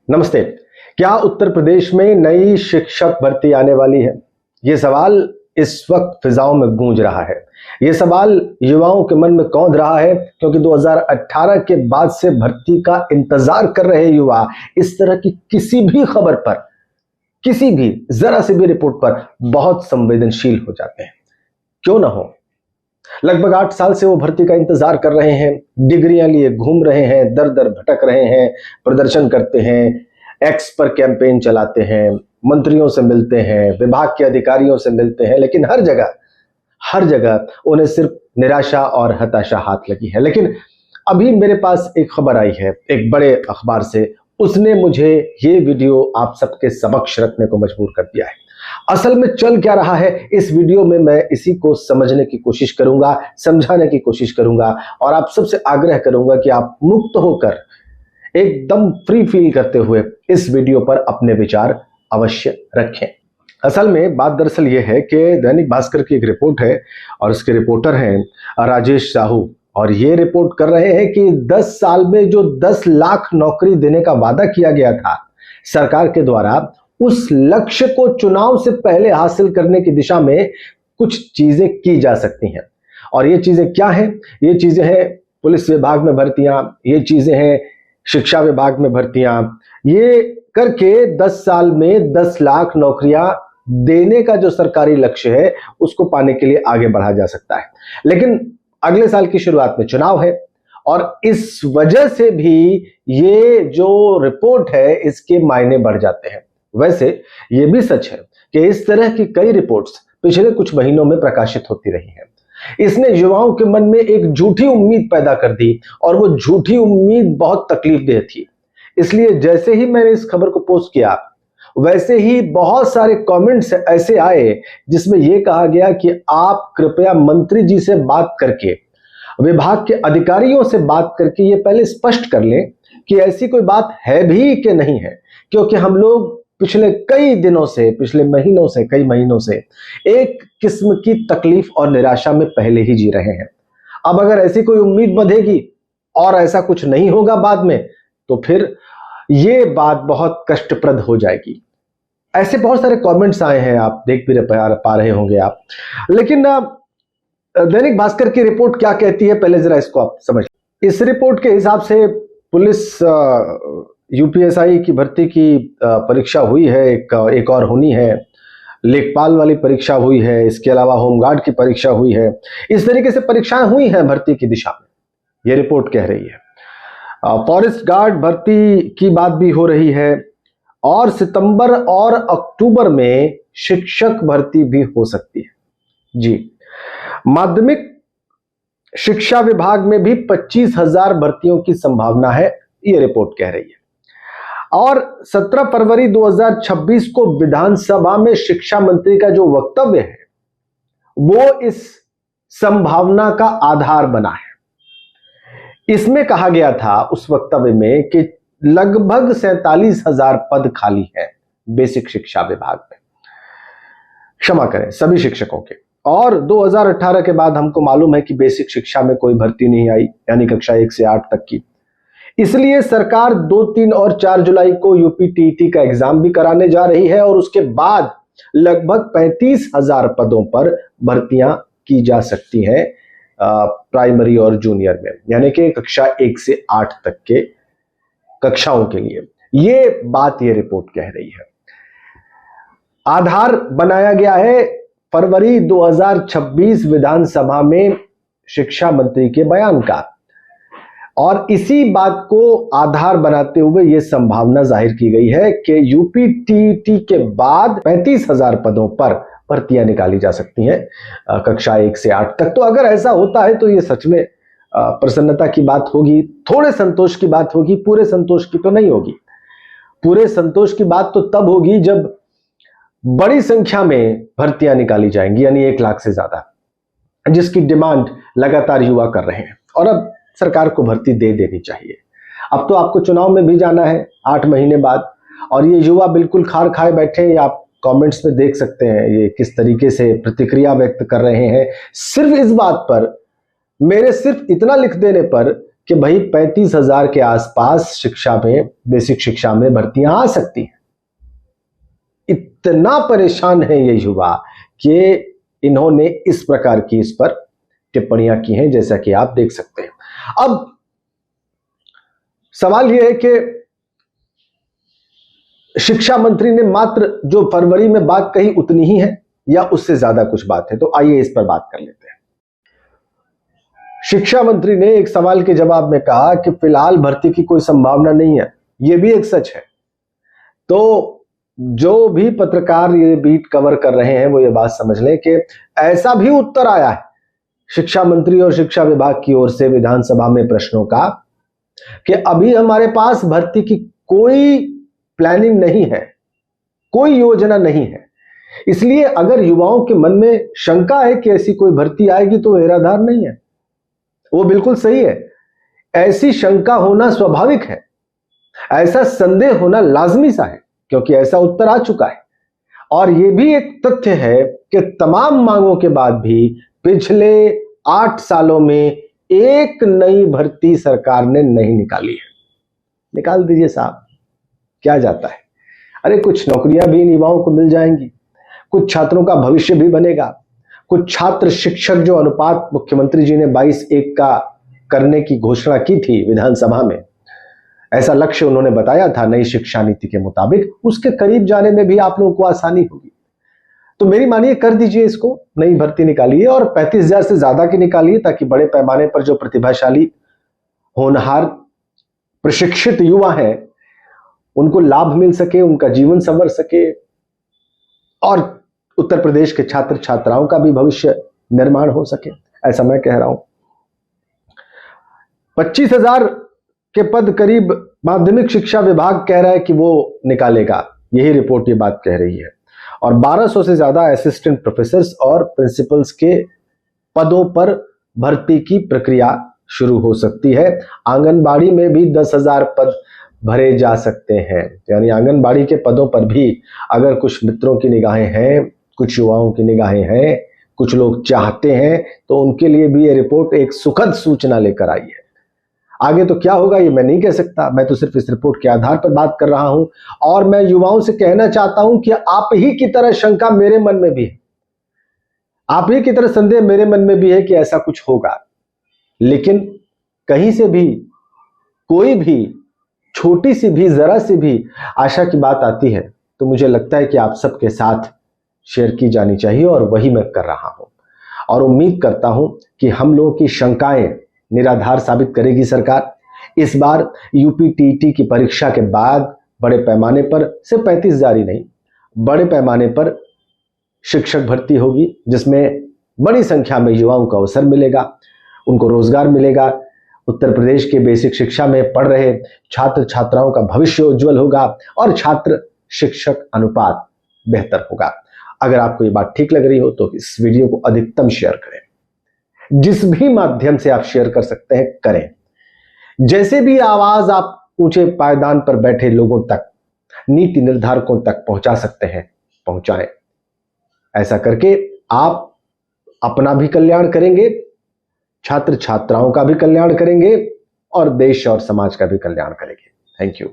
नमस्ते। क्या उत्तर प्रदेश में नई शिक्षक भर्ती आने वाली है? ये सवाल इस वक्त फिजाओं में गूंज रहा है। ये सवाल युवाओं के मन में कौंध रहा है क्योंकि 2018 के बाद से भर्ती का इंतजार कर रहे युवा इस तरह की किसी भी खबर पर, किसी भी जरा सी भी रिपोर्ट पर बहुत संवेदनशील हो जाते हैं। क्यों ना हो, लगभग 8 साल से वो भर्ती का इंतजार कर रहे हैं, डिग्रियां लिए घूम रहे हैं, दर दर भटक रहे हैं, प्रदर्शन करते हैं, एक्स पर कैंपेन चलाते हैं, मंत्रियों से मिलते हैं, विभाग के अधिकारियों से मिलते हैं, लेकिन हर जगह उन्हें सिर्फ निराशा और हताशा हाथ लगी है। लेकिन अभी मेरे पास एक खबर आई है एक बड़े अखबार से, उसने मुझे ये वीडियो आप सबके समक्ष रखने को मजबूर कर दिया है। असल में चल क्या रहा है इस वीडियो में मैं इसी को समझने की कोशिश करूंगा, समझाने की कोशिश करूंगा और आप सबसे आग्रह करूंगा कि आप मुक्त होकर एकदम फ्री फील करते हुए इस वीडियो पर अपने विचार अवश्य रखें। असल में बात दरअसल ये है कि दैनिक भास्कर की एक रिपोर्ट है और उसके रिपोर्टर हैं राजेश साहू, और ये रिपोर्ट कर रहे हैं कि 10 साल में जो 10 लाख नौकरी देने का वादा किया गया था सरकार के द्वारा, उस लक्ष्य को चुनाव से पहले हासिल करने की दिशा में कुछ चीजें की जा सकती हैं। और ये चीजें क्या हैं? ये चीजें हैं पुलिस विभाग में भर्तियां, ये चीजें हैं शिक्षा विभाग में भर्तियां। ये करके 10 साल में 10 लाख नौकरियां देने का जो सरकारी लक्ष्य है उसको पाने के लिए आगे बढ़ा जा सकता है। लेकिन अगले साल की शुरुआत में चुनाव है और इस वजह से भी ये जो रिपोर्ट है इसके मायने बढ़ जाते हैं। वैसे ये भी सच है कि इस तरह की कई रिपोर्ट्स पिछले कुछ महीनों में प्रकाशित होती रही हैं। इसने युवाओं के मन में एक झूठी उम्मीद पैदा कर दी और वो झूठी उम्मीद बहुत तकलीफदेह थी। इसलिए जैसे ही मैंने इस खबर को पोस्ट किया वैसे ही बहुत सारे कमेंट्स ऐसे आए जिसमें यह कहा गया कि आप कृपया मंत्री जी से बात करके, विभाग के अधिकारियों से बात करके ये पहले स्पष्ट कर लें कि ऐसी कोई बात है भी कि नहीं है, क्योंकि हम लोग पिछले कई दिनों से, पिछले महीनों से, कई महीनों से एक किस्म की तकलीफ और निराशा में पहले ही जी रहे हैं। अब अगर ऐसी कोई उम्मीद बंधेगी और ऐसा कुछ नहीं होगा बाद में, तो फिर ये बात बहुत कष्टप्रद हो जाएगी। ऐसे बहुत सारे कमेंट्स आए हैं, आप देख भी पा रहे होंगे आप। लेकिन दैनिक भास्कर की रिपोर्ट क्या कहती है पहले जरा इसको आप समझ। इस रिपोर्ट के हिसाब से पुलिस यूपीएसआई की भर्ती की परीक्षा हुई है, एक और होनी है, लेखपाल वाली परीक्षा हुई है, इसके अलावा होमगार्ड की परीक्षा हुई है। इस तरीके से परीक्षाएं हुई हैं भर्ती की दिशा में, यह रिपोर्ट कह रही है। फॉरेस्ट गार्ड भर्ती की बात भी हो रही है और सितंबर और अक्टूबर में शिक्षक भर्ती भी हो सकती है। जी, माध्यमिक शिक्षा विभाग में भी 25,000 भर्तियों की संभावना है, यह रिपोर्ट कह रही है। और 17 फरवरी 2026 को विधानसभा में शिक्षा मंत्री का जो वक्तव्य है वो इस संभावना का आधार बना है। इसमें कहा गया था उस वक्तव्य में कि लगभग 47,000 पद खाली हैं बेसिक शिक्षा विभाग में, क्षमा करें सभी शिक्षकों के। और 2018 के बाद हमको मालूम है कि बेसिक शिक्षा में कोई भर्ती नहीं आई, यानी कक्षा 1 से 8 तक की। इसलिए सरकार 2, 3 और 4 जुलाई को यूपीटीईटी का एग्जाम भी कराने जा रही है और उसके बाद लगभग 35,000 पदों पर भर्तियां की जा सकती हैं प्राइमरी और जूनियर में, यानी कि कक्षा 1 से 8 तक के कक्षाओं के लिए। ये बात ये रिपोर्ट कह रही है। आधार बनाया गया है फरवरी 2026 विधानसभा में शिक्षा मंत्री के बयान का, और इसी बात को आधार बनाते हुए यह संभावना जाहिर की गई है कि यूपीटीईटी के बाद 35,000 पदों पर भर्तियां निकाली जा सकती हैं कक्षा 1 से 8 तक। तो अगर ऐसा होता है तो ये सच में प्रसन्नता की बात होगी, थोड़े संतोष की बात होगी, पूरे संतोष की तो नहीं होगी। पूरे संतोष की बात तो तब होगी जब बड़ी संख्या में भर्तियां निकाली जाएंगी, यानी 1 लाख से ज्यादा, जिसकी डिमांड लगातार युवा कर रहे हैं। और अब सरकार को भर्ती दे देनी चाहिए। अब तो आपको चुनाव में भी जाना है 8 महीने बाद, और ये युवा बिल्कुल खार खाए बैठे हैं। आप कमेंट्स में देख सकते हैं ये किस तरीके से प्रतिक्रिया व्यक्त कर रहे हैं सिर्फ इस बात पर, मेरे सिर्फ इतना लिख देने पर कि भाई 35,000 के आसपास शिक्षा में, बेसिक शिक्षा में भर्तियां आ सकती हैं। इतना परेशान है ये युवा कि इन्होंने इस प्रकार की इस पर टिप्पणियां की हैं, जैसा कि आप देख सकते हैं। अब सवाल यह है कि शिक्षा मंत्री ने मात्र जो फरवरी में बात कही उतनी ही है या उससे ज्यादा कुछ बात है? तो आइए इस पर बात कर लेते हैं। शिक्षा मंत्री ने एक सवाल के जवाब में कहा कि फिलहाल भर्ती की कोई संभावना नहीं है। यह भी एक सच है। तो जो भी पत्रकार ये बीट कवर कर रहे हैं वो ये बात समझ लें कि ऐसा भी उत्तर आया है शिक्षा मंत्री और शिक्षा विभाग की ओर से विधानसभा में प्रश्नों का कि अभी हमारे पास भर्ती की कोई प्लानिंग नहीं है, कोई योजना नहीं है। इसलिए अगर युवाओं के मन में शंका है कि ऐसी कोई भर्ती आएगी तो निराधार नहीं है। वो बिल्कुल सही है। ऐसी शंका होना स्वाभाविक है, ऐसा संदेह होना लाजमी सा है, क्योंकि ऐसा उत्तर आ चुका है। और यह भी एक तथ्य है कि तमाम मांगों के बाद भी पिछले 8 सालों में एक नई भर्ती सरकार ने नहीं निकाली है। निकाल दीजिए साहब, क्या जाता है? अरे कुछ नौकरियां भी इन युवाओं को मिल जाएंगी, कुछ छात्रों का भविष्य भी बनेगा, कुछ छात्र शिक्षक जो अनुपात मुख्यमंत्री जी ने 22:1 का करने की घोषणा की थी विधानसभा में, ऐसा लक्ष्य उन्होंने बताया था नई शिक्षा नीति के मुताबिक, उसके करीब जाने में भी आप लोगों को आसानी होगी। तो मेरी मानिए, कर दीजिए इसको, नई भर्ती निकालिए और 35,000 से ज्यादा की निकालिए, ताकि बड़े पैमाने पर जो प्रतिभाशाली, होनहार, प्रशिक्षित युवा हैं उनको लाभ मिल सके, उनका जीवन संवर सके और उत्तर प्रदेश के छात्र छात्राओं का भी भविष्य निर्माण हो सके। ऐसा मैं कह रहा हूं। 25,000 के पद करीब माध्यमिक शिक्षा विभाग कह रहा है कि वो निकालेगा, यही रिपोर्ट ये बात कह रही है। और 1200 से ज्यादा असिस्टेंट प्रोफेसर्स और प्रिंसिपल्स के पदों पर भर्ती की प्रक्रिया शुरू हो सकती है। आंगनबाड़ी में भी 10,000 पद भरे जा सकते हैं। यानी आंगनबाड़ी के पदों पर भी अगर कुछ मित्रों की निगाहें हैं, कुछ युवाओं की निगाहें हैं, कुछ लोग चाहते हैं, तो उनके लिए भी ये रिपोर्ट एक सुखद सूचना लेकर आई है। आगे तो क्या होगा ये मैं नहीं कह सकता, मैं तो सिर्फ इस रिपोर्ट के आधार पर बात कर रहा हूं। और मैं युवाओं से कहना चाहता हूं कि आप ही की तरह शंका मेरे मन में भी है, आप ही की तरह संदेह मेरे मन में भी है कि ऐसा कुछ होगा। लेकिन कहीं से भी कोई भी छोटी सी भी, जरा सी भी आशा की बात आती है तो मुझे लगता है कि आप सबके साथ शेयर की जानी चाहिए, और वही मैं कर रहा हूं। और उम्मीद करता हूं कि हम लोगों की शंकाएं निराधार साबित करेगी सरकार। इस बार यूपीटीटी की परीक्षा के बाद बड़े पैमाने पर, सिर्फ 35,000 ही नहीं, बड़े पैमाने पर शिक्षक भर्ती होगी, जिसमें बड़ी संख्या में युवाओं को अवसर मिलेगा, उनको रोजगार मिलेगा। उत्तर प्रदेश के बेसिक शिक्षा में पढ़ रहे छात्र छात्राओं का भविष्य उज्जवल होगा और छात्र शिक्षक अनुपात बेहतर होगा। अगर आपको ये बात ठीक लग रही हो तो इस वीडियो को अधिकतम शेयर करें। जिस भी माध्यम से आप शेयर कर सकते हैं करें। जैसे भी आवाज आप ऊंचे पायदान पर बैठे लोगों तक, नीति निर्धारकों तक पहुंचा सकते हैं, पहुंचाएं। ऐसा करके आप अपना भी कल्याण करेंगे, छात्र छात्राओं का भी कल्याण करेंगे और देश और समाज का भी कल्याण करेंगे। Thank you.